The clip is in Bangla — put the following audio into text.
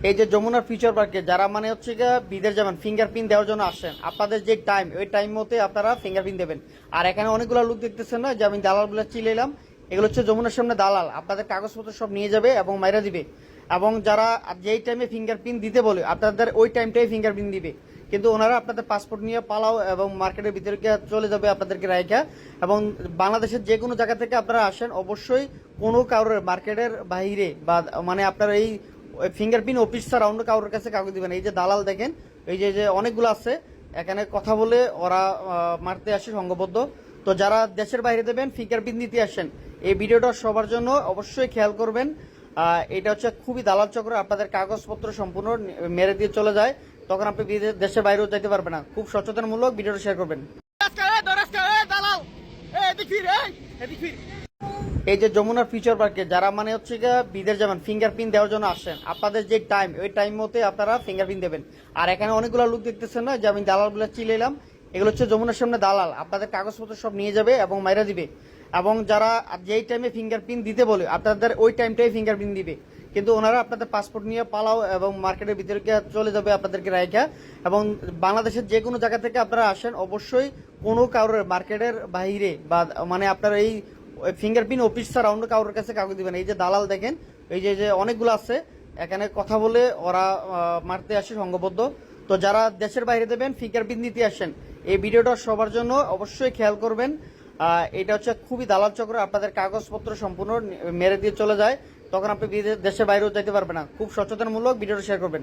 এই যে যমুনার ফিউচার পার্কে যারা মানে হচ্ছে বিদেশ যাবেন ফিঙ্গারপ্রিন্ট দেওয়ার জন্য আসেন, আপনাদের যে টাইম ওই টাইম মতে আপনারা ফিঙ্গারপ্রিন্ট দেবেন। আর এখানে অনেকগুলো লোক দেখতেছেন না, যে আমি দালালগুলো চিলে এলাম, এগুলো হচ্ছে যমুনার সামনে দালাল, আপনাদের কাগজপত্র সব নিয়ে যাবে এবং মাইরা দিবে। এবং যারা যেই টাইমে ফিঙ্গারপ্রিন্ট দিতে বলে আপনাদের ওই টাইমটাই ফিঙ্গারপ্রিন্ট দিবে, কিন্তু ওনারা আপনাদের পাসপোর্ট নিয়ে পালাও এবং মার্কেটের ভিতরে চলে যাবে আপনাদেরকে রাইখা। এবং বাংলাদেশের যে কোনো জায়গা থেকে আপনারা আসেন, অবশ্যই কোনো কারোর মার্কেটের বাইরে বা মানে আপনার এই ফিঙ্গারপ্রিন্ট অফিস ছাড়া অন্য কারোর কাছে কাগজ দিবেন। এই যে দালাল দেখেন, এই যে যে অনেকগুলো আছে, এখানে কথা বলে ওরা মারতে আসে সংঘবদ্ধ। তো যারা দেশের বাইরে দেবেন ফিঙ্গারপ্রিন্ট দিতে আসেন, এই ভিডিওটা সবার জন্য অবশ্যই খেয়াল করবেন। এটা হচ্ছে খুবই দালাল চক্র, আপনাদের কাগজপত্র সম্পূর্ণ মেরে দিয়ে চলে যায়, তখন আপনি দেশের বাইরেও যাইতে পারবেন না। খুব সচেতনমূলক ভিডিওটা শেয়ার করবেন। এই যে যমুনার ফিউচার পার্কে যারা মানে হচ্ছে বিদেশ যাবেন ফিঙ্গারপ্রিন্ট দেওয়ার জন্য আসেন, আপনাদের যে টাইম ওই টাইম মতে আপনারা ফিঙ্গারপ্রিন্ট দেবেন। আর এখানে অনেকগুলো লোক দেখতেছেন না, যে আমি দালালগুলো চিলে এলাম, এগুলো হচ্ছে যমুনার সামনে দালাল, আপনাদের কাগজপত্র সব নিয়ে যাবে এবং মাইরা দিবে। এবং যারা যেই টাইমে ফিঙ্গারপ্রিন্ট দিতে বলে আপনাদের ওই টাইমটাই ফিঙ্গারপ্রিন্ট দিবে, কিন্তু ওনারা আপনাদের পাসপোর্ট নিয়ে পালাও এবং মার্কেটের ভিতরে চলে যাবে আপনাদেরকে রাইখা। এবং বাংলাদেশের যে কোনো জায়গা থেকে আপনারা আসেন, অবশ্যই কোনো কারোর মার্কেটের বাইরে বা মানে আপনার এই ফিঙ্গারপ্রিন্ট অফিস ছাড়া অন্য কারোর কাছে কাগজ দিবেন। এই যে দালাল দেখেন, এই যে যে অনেকগুলো আছে, এখানে কথা বলে ওরা মারতে আসে সংঘবদ্ধ। তো যারা দেশের বাইরে দেবেন ফিঙ্গারপ্রিন্ট দিতে আসেন, এই ভিডিওটা সবার জন্য অবশ্যই খেয়াল করবেন। এটা হচ্ছে খুবই দালাল চক্র, আপনাদের কাগজপত্র সম্পূর্ণ মেরে দিয়ে চলে যায়, তখন আপনি দেশের বাইরেও যাইতে পারবেন না। খুব সচেতনমূলক ভিডিওটা শেয়ার করবেন।